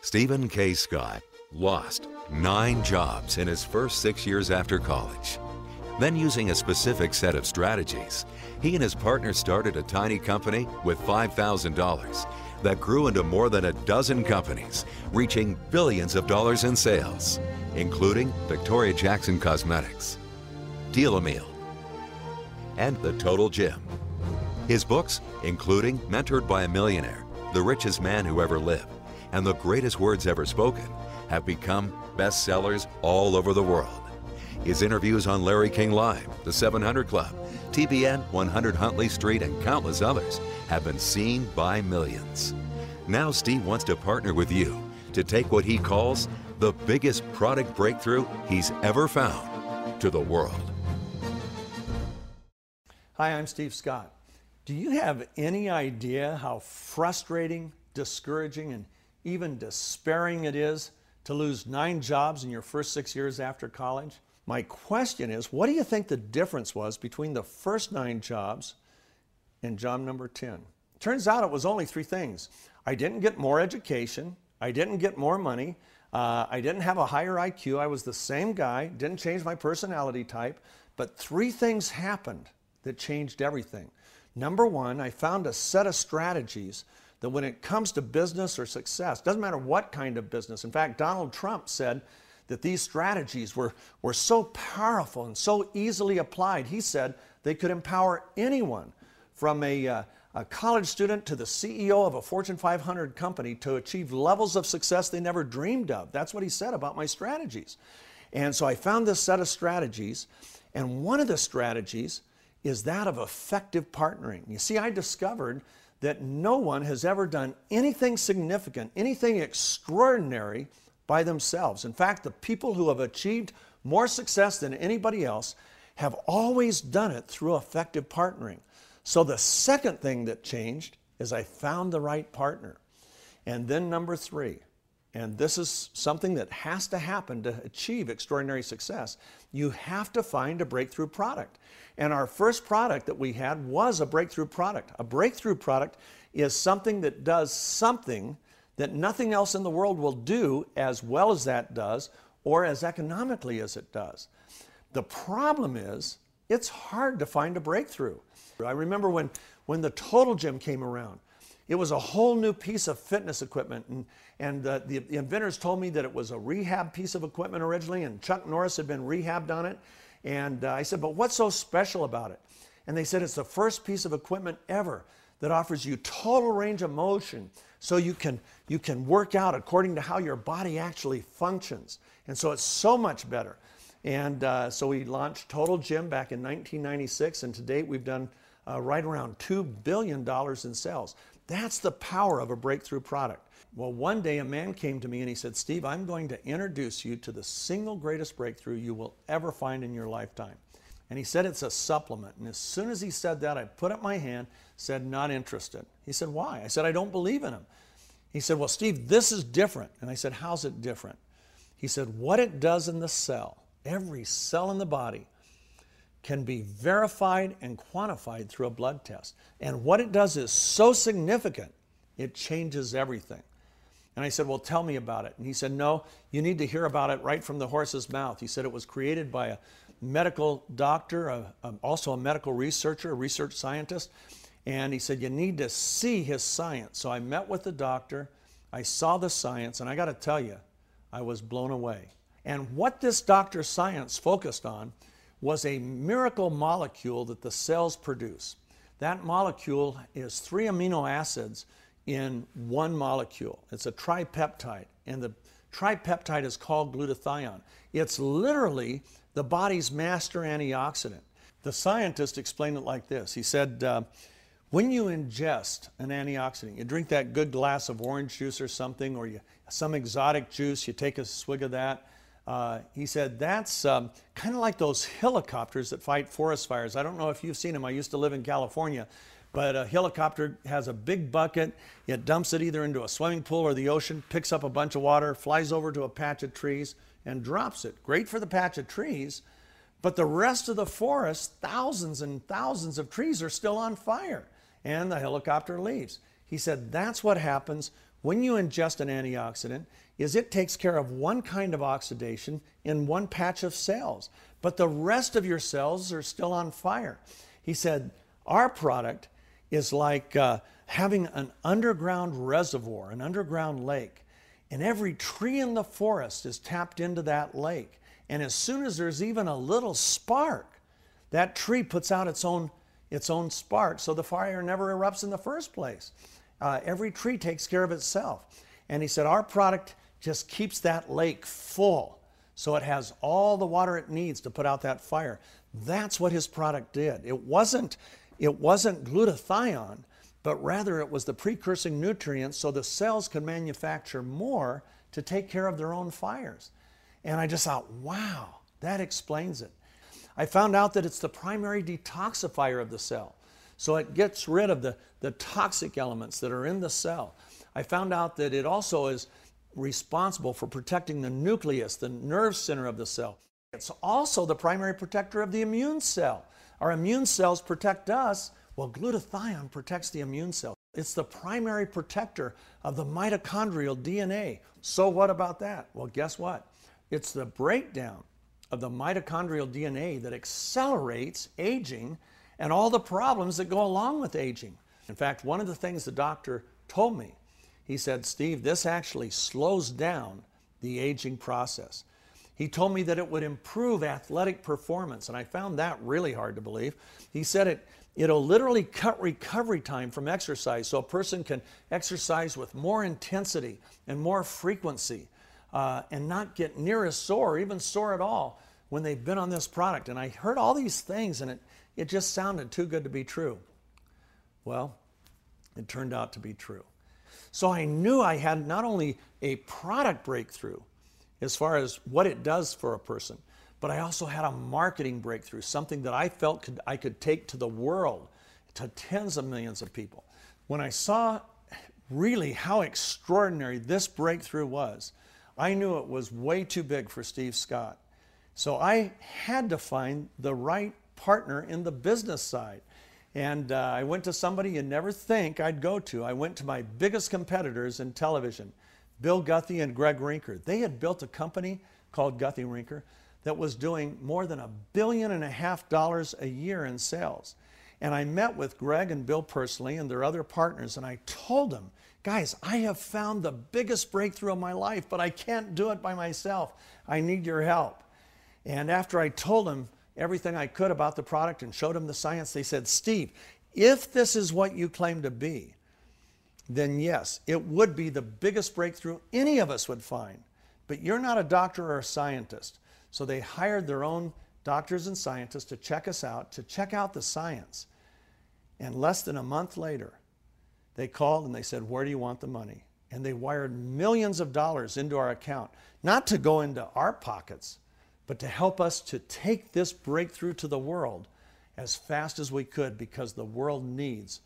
Stephen K. Scott lost 9 jobs in his first 6 years after college. Then, using a specific set of strategies, he and his partner started a tiny company with $5,000 that grew into more than a dozen companies, reaching billions of dollars in sales, including Victoria Jackson Cosmetics, Deal-A-Meal, and The Total Gym. His books, including Mentored by a Millionaire, The Richest Man Who Ever Lived, and The Greatest Words Ever Spoken, have become bestsellers all over the world. His interviews on Larry King Live, The 700 Club, TBN 100 Huntley Street, and countless others have been seen by millions. Now Steve wants to partner with you to take what he calls the biggest product breakthrough he's ever found to the world. Hi, I'm Steve Scott. Do you have any idea how frustrating, discouraging, and even despairing it is to lose 9 jobs in your first 6 years after college? My question is, what do you think the difference was between the first 9 jobs and job number 10? Turns out it was only 3 things. I didn't get more education, I didn't get more money, I didn't have a higher IQ, I was the same guy, didn't change my personality type, but 3 things happened that changed everything. Number 1, I found a set of strategies that when it comes to business or success, doesn't matter what kind of business. In fact, Donald Trump said that these strategies were so powerful and so easily applied. He said they could empower anyone from a college student to the CEO of a Fortune 500 company to achieve levels of success they never dreamed of. That's what he said about my strategies. And so I found this set of strategies, and one of the strategies is that of effective partnering. You see, I discovered that no one has ever done anything significant, anything extraordinary by themselves. In fact, the people who have achieved more success than anybody else have always done it through effective partnering. So the second thing that changed is I found the right partner. And then number 3, and this is something that has to happen to achieve extraordinary success, you have to find a breakthrough product. And our first product that we had was a breakthrough product. A breakthrough product is something that does something that nothing else in the world will do as well as that does, or as economically as it does. The problem is, it's hard to find a breakthrough. I remember when the Total Gym came around, it was a whole new piece of fitness equipment, and the inventors told me that it was a rehab piece of equipment originally, and Chuck Norris had been rehabbed on it. And I said, but what's so special about it? And they said, it's the first piece of equipment ever that offers you total range of motion, so you can work out according to how your body actually functions. And so it's so much better. And so we launched Total Gym back in 1996, and to date we've done right around $2 billion in sales. That's the power of a breakthrough product. Well, one day a man came to me and he said, Steve, I'm going to introduce you to the single greatest breakthrough you will ever find in your lifetime. And he said it's a supplement. And as soon as he said that, I put up my hand, said, not interested. He said, why? I said, I don't believe in him. He said, well, Steve, this is different. And I said, how's it different? He said, what it does in the cell, every cell in the body, can be verified and quantified through a blood test. And what it does is so significant, it changes everything. And I said, well, tell me about it. And he said, no, you need to hear about it right from the horse's mouth. He said it was created by a medical doctor, also a medical researcher, a research scientist. And he said, you need to see his science. So I met with the doctor, I saw the science, and I got to tell you, I was blown away. And what this doctor's science focused on was a miracle molecule that the cells produce. That molecule is 3 amino acids in one molecule. It's a tripeptide, and the tripeptide is called glutathione. It's literally the body's master antioxidant. The scientist explained it like this. He said, when you ingest an antioxidant, you drink that good glass of orange juice or something, or some exotic juice, you take a swig of that. He said, that's kind of like those helicopters that fight forest fires. I don't know if you've seen them. I used to live in California. But a helicopter has a big bucket. It dumps it either into a swimming pool or the ocean, picks up a bunch of water, flies over to a patch of trees, and drops it. Great for the patch of trees, but the rest of the forest, thousands and thousands of trees are still on fire, and the helicopter leaves. He said that's what happens when you ingest an antioxidant, is it takes care of one kind of oxidation in one patch of cells, but the rest of your cells are still on fire. He said our product is like having an underground reservoir, an underground lake, and every tree in the forest is tapped into that lake. And as soon as there's even a little spark, that tree puts out its own spark, so the fire never erupts in the first place. Every tree takes care of itself. And he said our product just keeps that lake full, so it has all the water it needs to put out that fire. That's what his product did. It wasn't glutathione, but rather it was the precursor nutrients so the cells could manufacture more to take care of their own fires. And I just thought, wow, that explains it. I found out that it's the primary detoxifier of the cell. So it gets rid of the toxic elements that are in the cell. I found out that it also is responsible for protecting the nucleus, the nerve center of the cell. It's also the primary protector of the immune cell. Our immune cells protect us. Well, glutathione protects the immune cell. It's the primary protector of the mitochondrial DNA. So what about that? Well, guess what? It's the breakdown of the mitochondrial DNA that accelerates aging and all the problems that go along with aging. In fact, one of the things the doctor told me, he said, Steve, this actually slows down the aging process. He told me that it would improve athletic performance, and I found that really hard to believe. He said it'll literally cut recovery time from exercise so a person can exercise with more intensity and more frequency and not get near as sore, or even sore at all, when they've been on this product. And I heard all these things, and it just sounded too good to be true. Well, it turned out to be true. So I knew I had not only a product breakthrough as far as what it does for a person, but I also had a marketing breakthrough, something that I felt I could take to the world, to tens of millions of people. When I saw really how extraordinary this breakthrough was, I knew it was way too big for Steve Scott. So I had to find the right partner in the business side. And I went to somebody you'd never think I'd go to. I went to my biggest competitors in television, Bill Guthrie and Greg Rinker. They had built a company called Guthrie Rinker that was doing more than $1.5 billion a year in sales. And I met with Greg and Bill personally and their other partners, and I told them, guys, I have found the biggest breakthrough of my life, but I can't do it by myself. I need your help. And after I told them everything I could about the product and showed them the science, they said, Steve, if this is what you claim to be, then yes, it would be the biggest breakthrough any of us would find. But you're not a doctor or a scientist. So they hired their own doctors and scientists to check us out, to check out the science. And less than a month later, they called and they said, where do you want the money? And they wired millions of dollars into our account, not to go into our pockets, but to help us to take this breakthrough to the world as fast as we could, because the world needs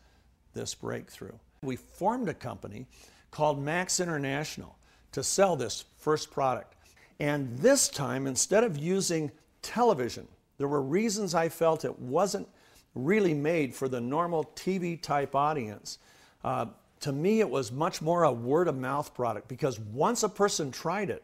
this breakthrough. We formed a company called Max International to sell this first product. And this time, instead of using television, there were reasons I felt it wasn't really made for the normal TV type audience. To me, it was much more a word of mouth product, because once a person tried it,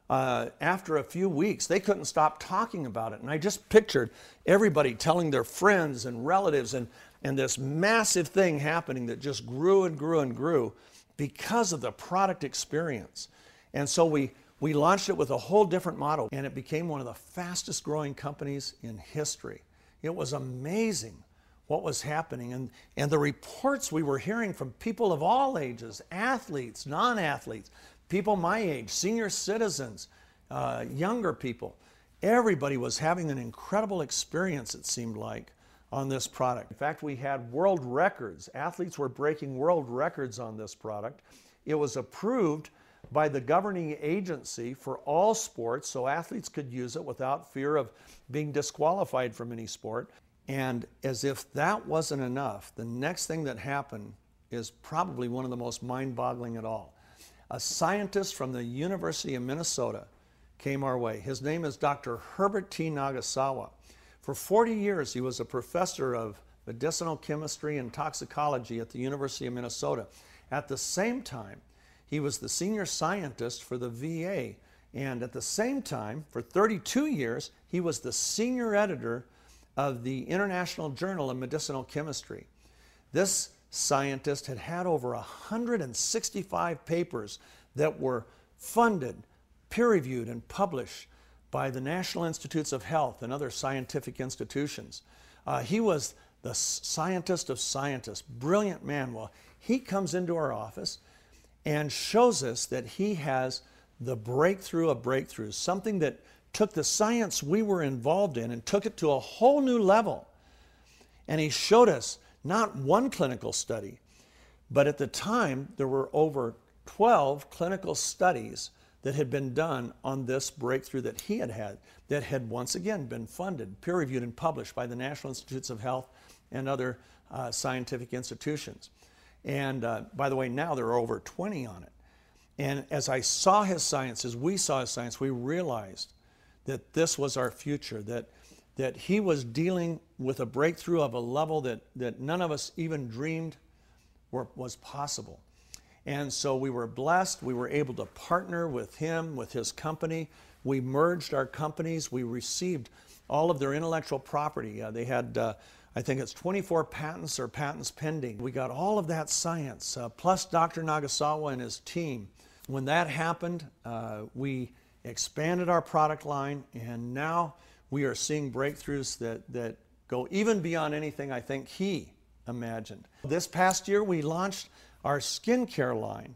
after a few weeks, they couldn't stop talking about it. And I just pictured everybody telling their friends and relatives, and this massive thing happening that just grew and grew and grew because of the product experience. And so we launched it with a whole different model, and it became one of the fastest growing companies in history. It was amazing what was happening, and the reports we were hearing from people of all ages, athletes, non-athletes, people my age, senior citizens, younger people. Everybody was having an incredible experience, it seemed like, on this product. In fact, we had world records. Athletes were breaking world records on this product. It was approved by the governing agency for all sports, so athletes could use it without fear of being disqualified from any sport. And as if that wasn't enough, the next thing that happened is probably one of the most mind-boggling at all. A scientist from the University of Minnesota came our way. His name is Dr. Herbert T. Nagasawa. For 40 years, he was a professor of medicinal chemistry and toxicology at the University of Minnesota. At the same time, he was the senior scientist for the VA. And at the same time, for 32 years, he was the senior editor of the International Journal of Medicinal Chemistry. This scientist had had over 165 papers that were funded, peer-reviewed, and published by the National Institutes of Health and other scientific institutions. He was the scientist of scientists, brilliant man. Well, he comes into our office and shows us that he has the breakthrough of breakthroughs, something that took the science we were involved in and took it to a whole new level. And he showed us not one clinical study, but at the time there were over 12 clinical studies that had been done on this breakthrough that he had had, that had once again been funded, peer-reviewed, and published by the National Institutes of Health and other scientific institutions. And by the way, now there are over 20 on it. And as I saw his science, as we saw his science, we realized that this was our future, that he was dealing with a breakthrough of a level that none of us even dreamed was possible. And so we were blessed. We were able to partner with him, with his company. We merged our companies. We received all of their intellectual property. They had, I think it's 24 patents or patents pending. We got all of that science, plus Dr. Nagasawa and his team. When that happened, we expanded our product line, and now we are seeing breakthroughs that go even beyond anything I think he imagined. This past year, we launched our skincare line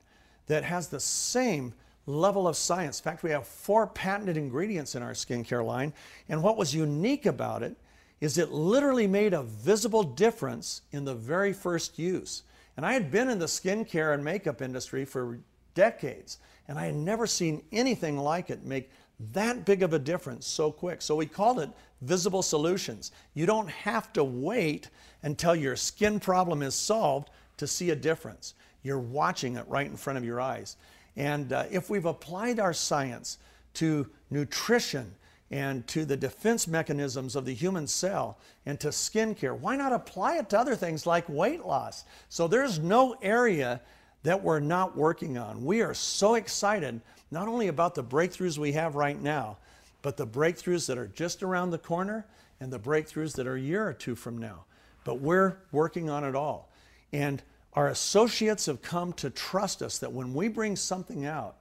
that has the same level of science. In fact, we have 4 patented ingredients in our skincare line, and what was unique about it is it literally made a visible difference in the very first use. And I had been in the skincare and makeup industry for decades, and I had never seen anything like it make that big of a difference so quick. So we called it Visible Solutions. You don't have to wait until your skin problem is solved to see a difference. You're watching it right in front of your eyes. And if we've applied our science to nutrition and to the defense mechanisms of the human cell and to skincare, why not apply it to other things like weight loss? So there's no area that we're not working on. We are so excited not only about the breakthroughs we have right now, but the breakthroughs that are just around the corner and the breakthroughs that are a year or two from now. But we're working on it all. And our associates have come to trust us that when we bring something out,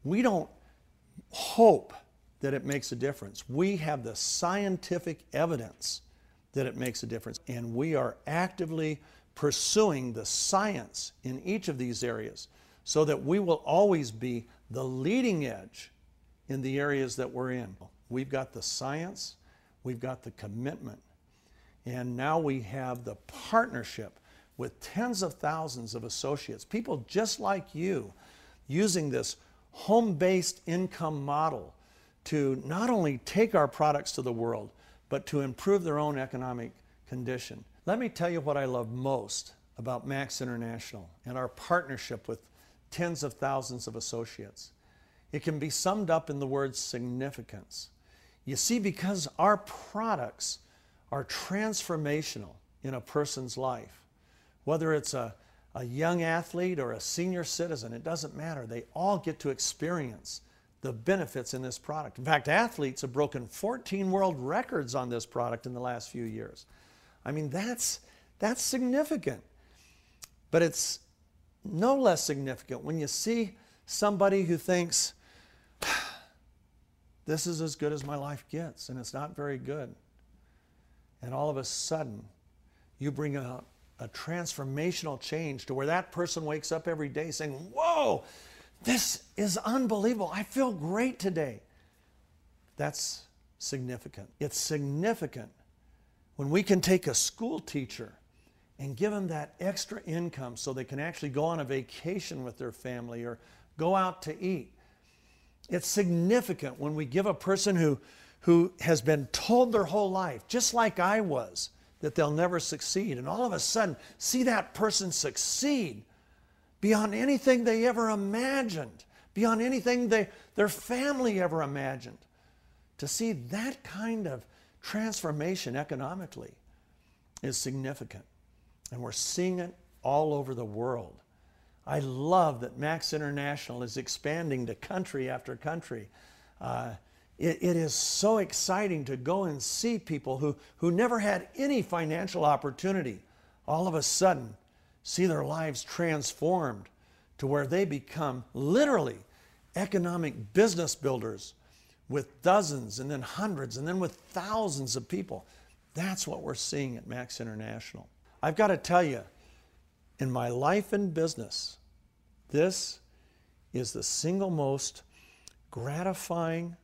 we don't hope that it makes a difference. We have the scientific evidence that it makes a difference, and we are actively pursuing the science in each of these areas so that we will always be the leading edge in the areas that we're in. We've got the science, we've got the commitment, and now we have the partnership with tens of thousands of associates, people just like you, using this home-based income model to not only take our products to the world, but to improve their own economic condition. Let me tell you what I love most about Max International and our partnership with tens of thousands of associates. It can be summed up in the word significance. You see, because our products are transformational in a person's life, whether it's a young athlete or a senior citizen, it doesn't matter. They all get to experience the benefits in this product. In fact, athletes have broken 14 world records on this product in the last few years. I mean, that's significant. But it's no less significant when you see somebody who thinks, this is as good as my life gets, and it's not very good. And all of a sudden, you bring out a transformational change to where that person wakes up every day saying, whoa, this is unbelievable. I feel great today. That's significant. It's significant when we can take a school teacher and give them that extra income so they can actually go on a vacation with their family or go out to eat. It's significant when we give a person who has been told their whole life, just like I was, that they'll never succeed, and all of a sudden see that person succeed beyond anything they ever imagined, beyond anything their family ever imagined. To see that kind of transformation economically, is significant, and we're seeing it all over the world. I love that Max International is expanding to country after country. It is so exciting to go and see people who never had any financial opportunity all of a sudden see their lives transformed to where they become literally economic business builders with dozens and then hundreds and then with thousands of people. That's what we're seeing at Max International. I've got to tell you, in my life and business, this is the single most gratifying,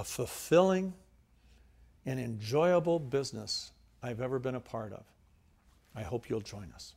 fulfilling, and enjoyable business I've ever been a part of. I hope you'll join us.